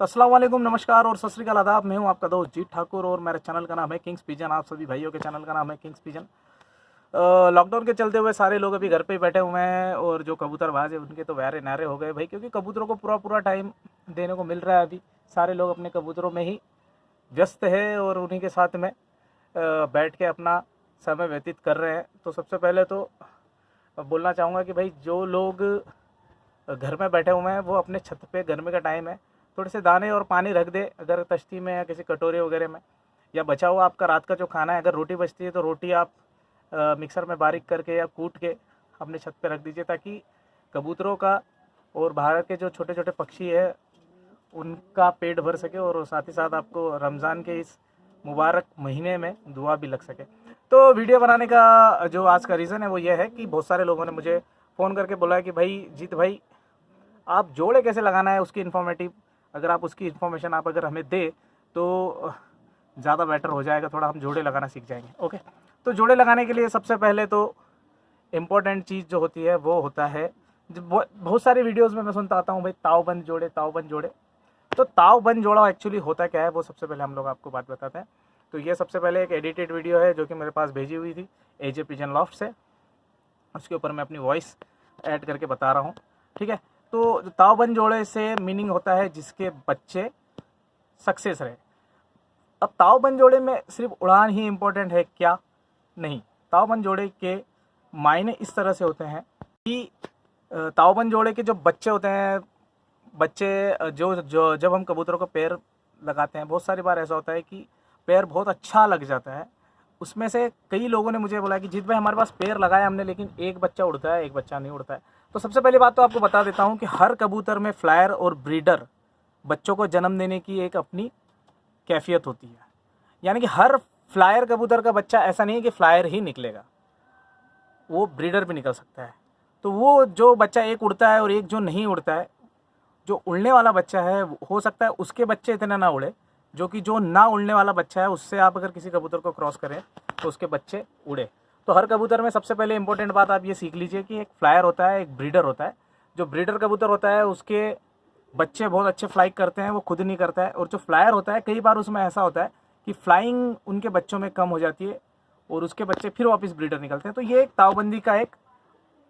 तो अस्सलाम वालेकुम, नमस्कार और सत श्री अकाल, आदाब। मैं हूं आपका दोस्त जीत ठाकुर और मेरे चैनल का नाम है किंग्स पिजन। आप सभी भाइयों के चैनल का नाम है किंग्स पिजन। लॉकडाउन के चलते हुए सारे लोग अभी घर पे ही बैठे हुए हैं और जो कबूतरबाज है उनके तो वैरे नारे हो गए भाई, क्योंकि कबूतरों को पूरा टाइम देने को मिल रहा है। अभी सारे लोग अपने कबूतरों में ही व्यस्त है और उन्हीं के साथ में बैठ के अपना समय व्यतीत कर रहे हैं। तो सबसे पहले तो बोलना चाहूँगा कि भाई जो लोग घर में बैठे हुए हैं वो अपने छत पे, गर्मी का टाइम है, थोड़े से दाने और पानी रख दे अगर तश्ती में या किसी कटोरे वगैरह में, या बचा हुआ आपका रात का जो खाना है, अगर रोटी बचती है तो रोटी आप मिक्सर में बारीक करके या कूट के अपने छत पे रख दीजिए, ताकि कबूतरों का और बाहर के जो छोटे छोटे पक्षी है उनका पेट भर सके और साथ ही साथ आपको रमज़ान के इस मुबारक महीने में दुआ भी लग सके। तो वीडियो बनाने का जो आज का रीज़न है वो ये है कि बहुत सारे लोगों ने मुझे फ़ोन करके बोला है कि भाई जीत भाई, आप जोड़े कैसे लगाना है उसकी इन्फॉर्मेटिव, अगर आप उसकी इन्फॉर्मेशन आप अगर हमें दे तो ज़्यादा बेटर हो जाएगा, थोड़ा हम जोड़े लगाना सीख जाएंगे। ओके, तो जोड़े लगाने के लिए सबसे पहले तो इम्पोर्टेंट चीज़ जो होती है वो होता है, जो बहुत सारी वीडियोस में मैं सुनता आता हूँ भाई, तावबंद जोड़े, तावबंद जोड़े। तो तावबंद जोड़ा एक्चुअली होता क्या है वो सबसे पहले हम लोग आपको बात बताते हैं। तो ये सबसे पहले एक एडिटेड वीडियो है जो कि मेरे पास भेजी हुई थी एजे पिजन लॉफ्ट से, उसके ऊपर मैं अपनी वॉइस ऐड करके बता रहा हूँ। ठीक है, तो तावबंद जोड़े से मीनिंग होता है जिसके बच्चे सक्सेस रहे। अब तावबंद जोड़े में सिर्फ उड़ान ही इम्पोर्टेंट है क्या? नहीं, तावबंद जोड़े के मायने इस तरह से होते हैं कि तावबंद जोड़े के जो बच्चे होते हैं, बच्चे जो जब हम कबूतरों को पैर लगाते हैं, बहुत सारी बार ऐसा होता है कि पैर बहुत अच्छा लग जाता है। उसमें से कई लोगों ने मुझे बोला कि जीत भाई हमारे पास पैर लगाया हमने, लेकिन एक बच्चा उड़ता है, एक बच्चा नहीं उड़ता है। तो सबसे पहली बात तो आपको बता देता हूँ कि हर कबूतर में फ्लायर और ब्रीडर बच्चों को जन्म देने की एक अपनी कैफियत होती है। यानी कि हर फ्लायर कबूतर का बच्चा ऐसा नहीं है कि फ्लायर ही निकलेगा, वो ब्रीडर भी निकल सकता है। तो वो जो बच्चा एक उड़ता है और एक जो नहीं उड़ता है, जो उड़ने वाला बच्चा है हो सकता है उसके बच्चे इतना ना उड़े, जो कि जो ना उड़ने वाला बच्चा है उससे आप अगर किसी कबूतर को क्रॉस करें तो उसके बच्चे उड़े। तो हर कबूतर में सबसे पहले इंपॉर्टेंट बात आप ये सीख लीजिए कि एक फ्लायर होता है, एक ब्रीडर होता है। जो ब्रीडर कबूतर होता है उसके बच्चे बहुत अच्छे फ्लाई करते हैं, वो खुद नहीं करता है। और जो फ्लायर होता है, कई बार उसमें ऐसा होता है कि फ्लाइंग उनके बच्चों में कम हो जाती है और उसके बच्चे फिर वापस ब्रीडर निकलते हैं। तो ये एक तावबंदी का एक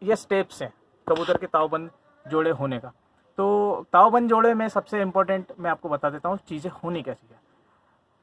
ये स्टेप्स हैं कबूतर के तावबंद जोड़े होने का। तो तावबंद जोड़े में सबसे इम्पोर्टेंट मैं आपको बता देता हूँ चीज़ें होनी कैसी है,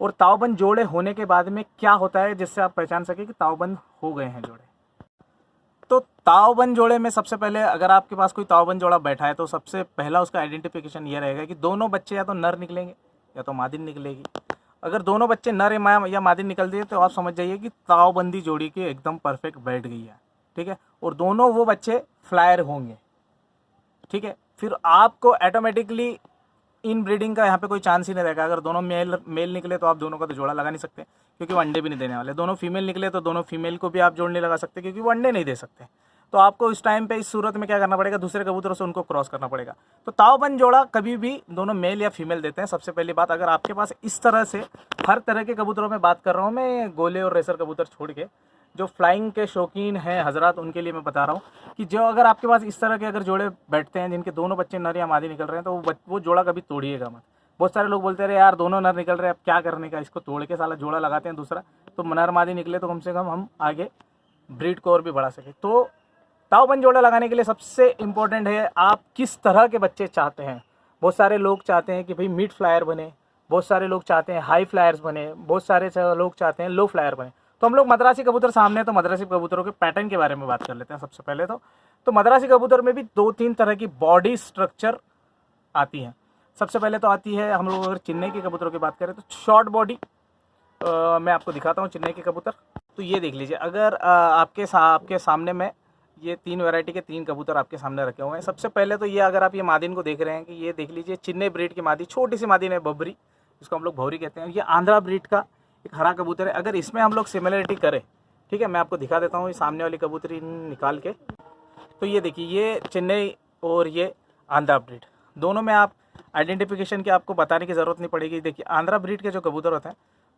और तावबंद जोड़े होने के बाद में क्या होता है जिससे आप पहचान सके कि तावबंद हो गए हैं जोड़े। तो तावबंद जोड़े में सबसे पहले अगर आपके पास कोई तावबंद जोड़ा बैठा है तो सबसे पहला उसका आइडेंटिफिकेशन ये रहेगा कि दोनों बच्चे या तो नर निकलेंगे या तो मादी निकलेगी। अगर दोनों बच्चे नर या मादी निकल दिए तो आप समझ जाइए कि तावबंदी जोड़ी की एकदम परफेक्ट बैठ गई है। ठीक है, और दोनों वो बच्चे फ्लायर होंगे। ठीक है, फिर आपको ऑटोमेटिकली इन ब्रीडिंग का यहाँ पे कोई चांस ही नहीं रहेगा। अगर दोनों मेल निकले तो आप दोनों का तो जोड़ा लगा नहीं सकते, क्योंकि वो अंडे भी नहीं देने वाले। दोनों फीमेल निकले तो दोनों फीमेल को भी आप जोड़ नहीं लगा सकते, क्योंकि वो अंडे नहीं दे सकते। तो आपको इस टाइम पे इस सूरत में क्या करना पड़ेगा, दूसरे कबूतरों से उनको क्रॉस करना पड़ेगा। तो तावबंद जोड़ा कभी भी दोनों मेल या फीमेल देते हैं। सबसे पहली बात, अगर आपके पास इस तरह से हर तरह के कबूतरों में बात कर रहा हूँ मैं, गोले और रेसर कबूतर छोड़ के, जो फ्लाइंग के शौकीन हैं हजरात, उनके लिए मैं बता रहा हूँ कि जो अगर आपके पास इस तरह के अगर जोड़े बैठते हैं जिनके दोनों बच्चे नर या मादी निकल रहे हैं, तो वो जोड़ा कभी तोड़िएगा मत। बहुत सारे लोग बोलते रहे यार दोनों नर निकल रहे हैं, अब क्या करने का, इसको तोड़ के साला जोड़ा लगाते हैं दूसरा, तो नर मादी निकले तो कम से कम हम आगे ब्रीड को और भी बढ़ा सके। तो तावबंद जोड़ा लगाने के लिए सबसे इम्पोर्टेंट है आप किस तरह के बच्चे चाहते हैं। बहुत सारे लोग चाहते हैं कि भाई मिड फ्लायर बने, बहुत सारे लोग चाहते हैं हाई फ्लायर्स बने, बहुत सारे लोग चाहते हैं लो फ्लायर बने। तो हम लोग मद्रासी कबूतर सामने, तो मद्रासी कबूतरों के पैटर्न के बारे में बात कर लेते हैं सबसे पहले। तो मद्रासी कबूतर में भी 2-3 तरह की बॉडी स्ट्रक्चर आती हैं। सबसे पहले तो आती है, हम लोग अगर चेन्नई के कबूतरों की बात करें तो शॉर्ट बॉडी। मैं आपको दिखाता हूँ चेन्नई के कबूतर। तो ये देख लीजिए, अगर आपके सामने में ये 3 वैरायटी के 3 कबूतर आपके सामने रखे हुए हैं। सबसे पहले तो ये, अगर आप ये मादिन को देख रहे हैं कि ये देख लीजिए चेन्नई ब्रीड की मादी, छोटी सी मादिन है, बबरी, जिसको हम लोग भौरी कहते हैं। ये आंध्रा ब्रीड का एक हरा कबूतर है। अगर इसमें हम लोग सिमिलरिटी करें, ठीक है, मैं आपको दिखा देता हूँ ये सामने वाली कबूतरी निकाल के। तो ये देखिए, ये चेन्नई और ये आंध्रा ब्रीड, दोनों में आप आइडेंटिफिकेशन की आपको बताने की ज़रूरत नहीं पड़ेगी। देखिए आंध्रा ब्रीड के जो कबूतर होते हैं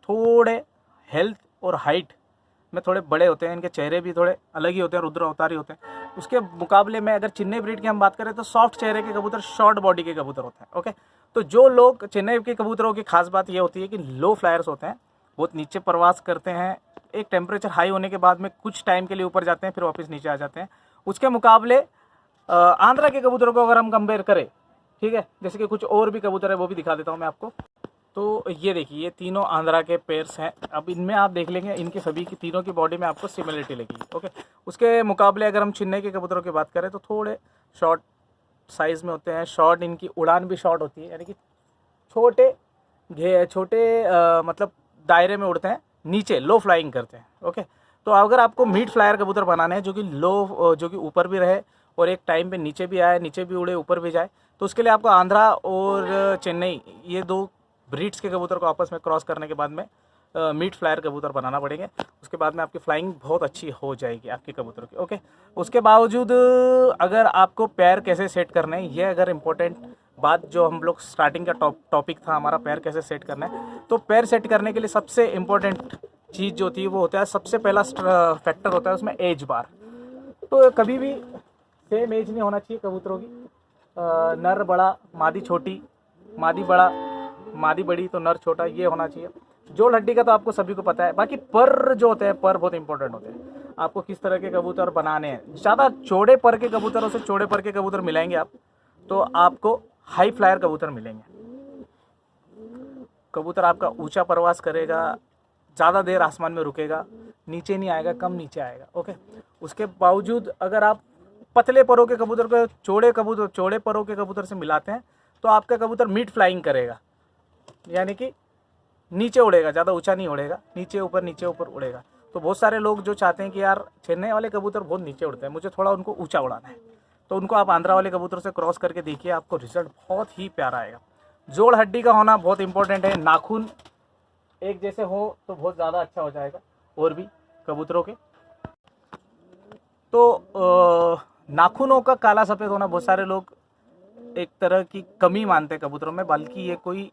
थोड़े हेल्थ और हाइट में थोड़े बड़े होते हैं, इनके चेहरे भी थोड़े अलग ही होते हैं, रुद्र अवतारी होते हैं। उसके मुकाबले में अगर चेन्नई ब्रीड की हम बात करें तो सॉफ्ट चेहरे के कबूतर, शॉर्ट बॉडी के कबूतर होते हैं। ओके, तो जो लोग चेन्नई के कबूतरों की खास बात ये होती है कि लो फ्लायर्स होते हैं, बहुत नीचे प्रवास करते हैं, एक टेम्परेचर हाई होने के बाद में कुछ टाइम के लिए ऊपर जाते हैं, फिर वापस नीचे आ जाते हैं। उसके मुकाबले आंध्रा के कबूतरों को अगर हम कंपेयर करें, ठीक है, जैसे कि कुछ और भी कबूतर है वो भी दिखा देता हूँ मैं आपको। तो ये देखिए, ये तीनों आंध्रा के पेयर्स हैं। अब इनमें आप देख लेंगे, इनके सभी की तीनों की बॉडी में आपको सिमिलरिटी लगेगी। ओके, उसके मुकाबले अगर हम चेन्नई के कबूतरों की बात करें तो थोड़े शॉर्ट साइज़ में होते हैं। शॉर्ट, इनकी उड़ान भी शॉर्ट होती है, यानी कि छोटे मतलब दायरे में उड़ते हैं, नीचे लो फ्लाइंग करते हैं। ओके, तो अगर आपको मिड फ्लायर कबूतर बनाने हैं जो कि ऊपर भी रहे और एक टाइम पे नीचे भी आए, नीचे भी उड़े, ऊपर भी जाए, तो उसके लिए आपको आंध्रा और चेन्नई, ये दो ब्रीड्स के कबूतर को आपस में क्रॉस करने के बाद में मिड फ्लायर कबूतर बनाना पड़ेंगे। उसके बाद में आपकी फ्लाइंग बहुत अच्छी हो जाएगी आपके कबूतर की। ओके, उसके बावजूद अगर आपको पैर कैसे सेट करने हैं, ये अगर इम्पोर्टेंट बात जो हम लोग स्टार्टिंग का टॉपिक था हमारा, पैर कैसे सेट करना है, तो पैर सेट करने के लिए सबसे इम्पोर्टेंट चीज़ जो होती है वो होता है, सबसे पहला फैक्टर होता है उसमें एज बार। तो कभी भी सेम एज नहीं होना चाहिए कबूतरों की। नर बड़ा, मादी छोटी, मादी बड़ा, मादी बड़ी तो नर छोटा, ये होना चाहिए। जोड़ हड्डी का तो आपको सभी को पता है। बाकी पर जो होते हैं, पर बहुत इंपॉर्टेंट होते हैं। आपको किस तरह के कबूतर बनाने हैं, ज़्यादा चौड़े पर के कबूतरों से चौड़े पर के कबूतर मिलाएंगे आप तो आपको हाई फ्लायर कबूतर मिलेंगे। कबूतर आपका ऊंचा प्रवास करेगा, ज़्यादा देर आसमान में रुकेगा, नीचे नहीं आएगा, कम नीचे आएगा। ओके, उसके बावजूद अगर आप पतले परों के कबूतर को चौड़े परों के कबूतर से मिलाते हैं तो आपका कबूतर मिड फ्लाइंग करेगा, यानी कि नीचे उड़ेगा, ज़्यादा ऊंचा नहीं उड़ेगा, नीचे ऊपर उड़ेगा। तो बहुत सारे लोग जो चाहते हैं कि यार चेन्नई वाले कबूतर बहुत नीचे उड़ते हैं, मुझे थोड़ा उनको ऊंचा उड़ाना है, तो उनको आप आंध्रा वाले कबूतर से क्रॉस करके देखिए, आपको रिजल्ट बहुत ही प्यारा आएगा। जोड़ हड्डी का होना बहुत इंपॉर्टेंट है। नाखून एक जैसे हो तो बहुत ज़्यादा अच्छा हो जाएगा और भी कबूतरों के। तो नाखूनों का काला सफ़ेद होना बहुत सारे लोग एक तरह की कमी मानते हैं कबूतरों में, बल्कि ये कोई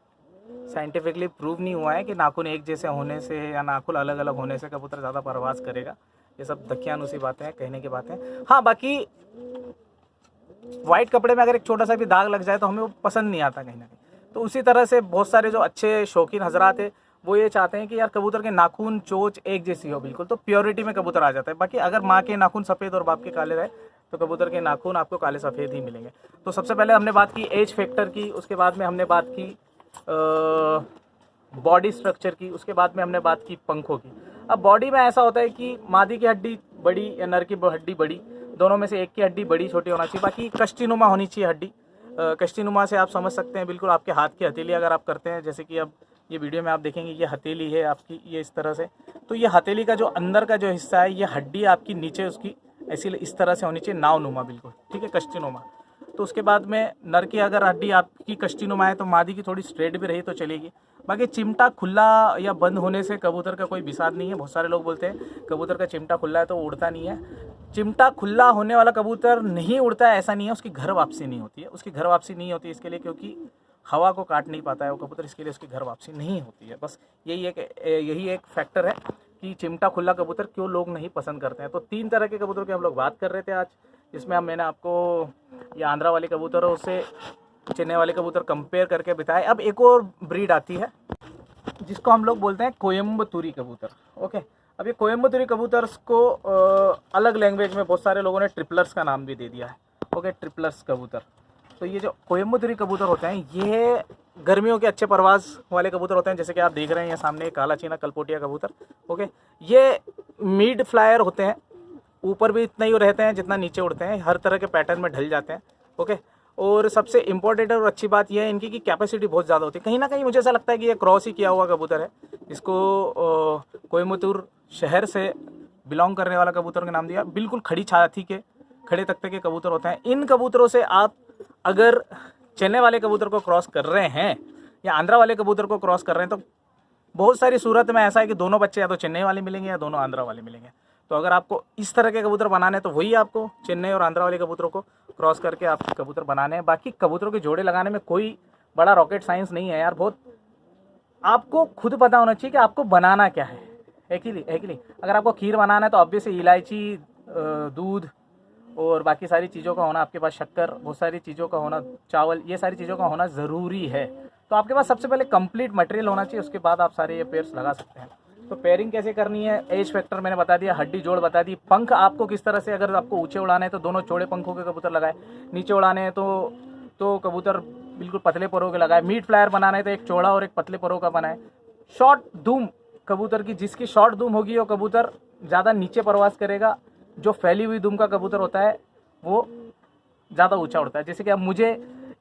साइंटिफिकली प्रूव नहीं हुआ है कि नाखून एक जैसे होने से या नाखून अलग अलग होने से कबूतर ज़्यादा परवास करेगा। ये सब दकियानुसी बातें हैं, कहने की बातें। हाँ, बाकी वाइट कपड़े में अगर एक छोटा सा भी दाग लग जाए तो हमें वो पसंद नहीं आता कहीं ना कहीं। तो उसी तरह से बहुत सारे जो अच्छे शौकीन हजरात है वो ये चाहते हैं कि यार कबूतर के नाखून चोंच एक जैसी हो बिल्कुल, तो प्योरिटी में कबूतर आ जाता है। बाकी अगर माँ के नाखून सफ़ेद और बाप के काले रहे तो कबूतर के नाखून आपको काले सफ़ेद ही मिलेंगे। तो सबसे पहले हमने बात की एज फैक्टर की, उसके बाद में हमने बात की बॉडी स्ट्रक्चर की, उसके बाद में हमने बात की पंखों की। अब बॉडी में ऐसा होता है कि मादी की हड्डी बड़ी या नर की हड्डी बड़ी, दोनों में से एक की हड्डी बड़ी छोटी होना चाहिए। बाकी कश्तीनुमा होनी चाहिए हड्डी। कश्तीनुमा से आप समझ सकते हैं बिल्कुल आपके हाथ की हथेली अगर आप करते हैं, जैसे कि अब ये वीडियो में आप देखेंगे ये हथेली है आपकी, ये इस तरह से, तो ये हथेली का जो अंदर का जो हिस्सा है, ये हड्डी आपकी नीचे उसकी ऐसी इस तरह से होनी चाहिए, नावनुमा बिल्कुल, ठीक है, कश्तीनुमा। तो उसके बाद में नर की अगर हड्डी आपकी कश्तीनुमा है तो मादी की थोड़ी स्ट्रेट भी रही तो चलेगी। बाकी चिमटा खुला या बंद होने से कबूतर का कोई विसाद नहीं है। बहुत सारे लोग बोलते हैं कबूतर का चिमटा खुला है तो उड़ता नहीं है। चिमटा खुला होने वाला कबूतर नहीं उड़ता है ऐसा नहीं है, उसकी घर वापसी नहीं होती है। उसकी घर वापसी नहीं होती इसके लिए क्योंकि हवा को काट नहीं पाता है वो कबूतर, इसके लिए उसकी घर वापसी नहीं होती है। बस यही एक फैक्टर है कि चिमटा खुला कबूतर क्यों लोग नहीं पसंद करते हैं। तो 3 तरह के कबूतर के हम लोग बात कर रहे थे आज, जिसमें मैंने आपको ये आंध्रा वाले कबूतरों से चेन्नई वाले कबूतर कंपेयर करके बताए। अब एक और ब्रीड आती है जिसको हम लोग बोलते हैं कोयम्बतूरी कबूतर। ओके, अब ये कोयम्बतूरी कबूतर को अलग लैंग्वेज में बहुत सारे लोगों ने ट्रिपलर्स का नाम भी दे दिया है। ओके, ट्रिपलर्स कबूतर। तो ये जो कोयम्बतूरी कबूतर होते हैं ये गर्मियों के अच्छे परवाज वाले कबूतर होते हैं, जैसे कि आप देख रहे हैं यहाँ सामने काला चीना कलपोटिया कबूतर। ओके, ये मिड फ्लायर होते हैं, ऊपर भी इतना ही रहते हैं जितना नीचे उड़ते हैं, हर तरह के पैटर्न में ढल जाते हैं। ओके, और सबसे इम्पोर्टेंट और अच्छी बात यह है इनकी कि कैपेसिटी बहुत ज़्यादा होती है। कहीं ना कहीं मुझे ऐसा लगता है कि ये क्रॉस ही किया हुआ कबूतर है, जिसको कोयम्बतूर शहर से बिलोंग करने वाला कबूतर का नाम दिया। बिल्कुल खड़ी छाती के, खड़े तख्ते के कबूतर होते हैं। इन कबूतरों से आप अगर चेन्नई वाले कबूतर को क्रॉस कर रहे हैं या आंध्रा वाले कबूतर को क्रॉस कर रहे हैं तो बहुत सारी सूरत में ऐसा है कि दोनों बच्चे या तो चेन्नई वाले मिलेंगे या दोनों आंध्रा वाले मिलेंगे। तो अगर आपको इस तरह के कबूतर बनाने हैं तो वही आपको चेन्नई और आंध्रा वाले कबूतरों को क्रॉस करके आप कबूतर बनाने हैं। बाकी कबूतरों के जोड़े लगाने में कोई बड़ा रॉकेट साइंस नहीं है यार, बहुत आपको खुद पता होना चाहिए कि आपको बनाना क्या है कि नहीं। अगर आपको खीर बनाना है तो ऑब्वियसली इलायची, दूध और बाकी सारी चीज़ों का होना, आपके पास शक्कर, बहुत सारी चीज़ों का होना, चावल, ये सारी चीज़ों का होना ज़रूरी है। तो आपके पास सबसे पहले कंप्लीट मटेरियल होना चाहिए, उसके बाद आप सारे ये पेयर्स लगा सकते हैं। तो पेयरिंग कैसे करनी है, एज फैक्टर मैंने बता दिया, हड्डी जोड़ बता दी, पंख आपको किस तरह से, अगर आपको ऊँचे उड़ाने हैं तो दोनों चौड़े पंखों के कबूतर लगाए, नीचे उड़ाने हैं तो कबूतर बिल्कुल पतले परों के लगाए, मीट फ्लायर बनाना है तो एक चौड़ा और एक पतले परों का बनाए। शॉर्ट धूम कबूतर की, जिसकी शॉर्ट धूम होगी वो कबूतर ज़्यादा नीचे परवास करेगा, जो फैली हुई धूम का कबूतर होता है वो ज़्यादा ऊंचा उड़ता है। जैसे कि अब मुझे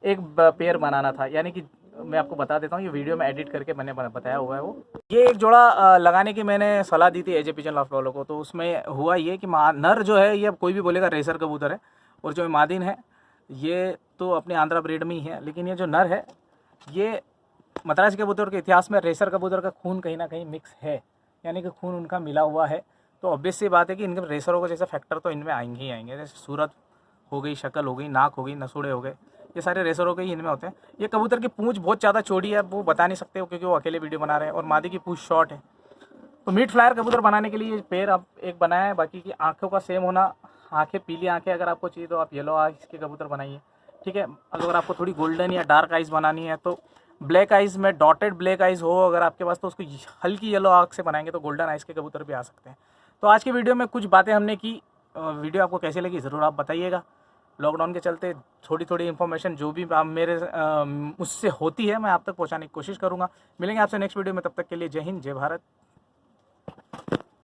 एक पेयर बनाना था, यानी कि मैं आपको बता देता हूँ, ये वीडियो में एडिट करके मैंने बताया हुआ है। वो ये एक जोड़ा लगाने की मैंने सलाह दी थी एजे पिजन लॉफ्ट वालों को। तो उसमें हुआ ये कि नर जो है, ये अब कोई भी बोलेगा रेसर कबूतर है, और जो मादिन है ये तो अपने आंध्रा ब्रीड में ही है, लेकिन ये जो नर है ये मद्रास कबूतर के इतिहास में रेसर कबूतर का खून कहीं ना कहीं मिक्स है, यानी कि खून उनका मिला हुआ है। तो ऑब्वियस सी बात है कि इनके रेसरों को जैसे फैक्टर तो इनमें आएंगे ही आएंगे, जैसे सूरत हो गई, शक्ल हो गई, नाक हो गई, नसूड़े हो गए, ये सारे रेसरों के ही इनमें होते हैं। ये कबूतर की पूंछ बहुत ज़्यादा चौड़ी है, वो बता नहीं सकते हो क्योंकि वो अकेले वीडियो बना रहे हैं, और मादी की पूंछ शॉर्ट है। तो मीट फ्लायर कबूतर बनाने के लिए पेड़ आप एक बनाया है, बाकी की आँखों का सेम होना, आँखें पीली आँखें अगर आपको चाहिए तो आप येलो आइज़ के कबूतर बनाइए, ठीक है। अगर आपको थोड़ी गोल्डन या डार्क आइज़ बनानी है तो ब्लैक आइज़ में डॉटेड ब्लैक आइज़ हो अगर आपके पास, तो उसको हल्की येलो आँख से बनाएंगे तो गोल्डन आइज़ के कबूतर भी आ सकते हैं। तो आज की वीडियो में कुछ बातें हमने की, वीडियो आपको कैसी लगी ज़रूर आप बताइएगा। लॉकडाउन के चलते थोड़ी थोड़ी इन्फॉर्मेशन जो भी मेरे मुझसे होती है मैं आप तक पहुंचाने की कोशिश करूंगा। मिलेंगे आपसे नेक्स्ट वीडियो में, तब तक के लिए जय हिंद, जय भारत।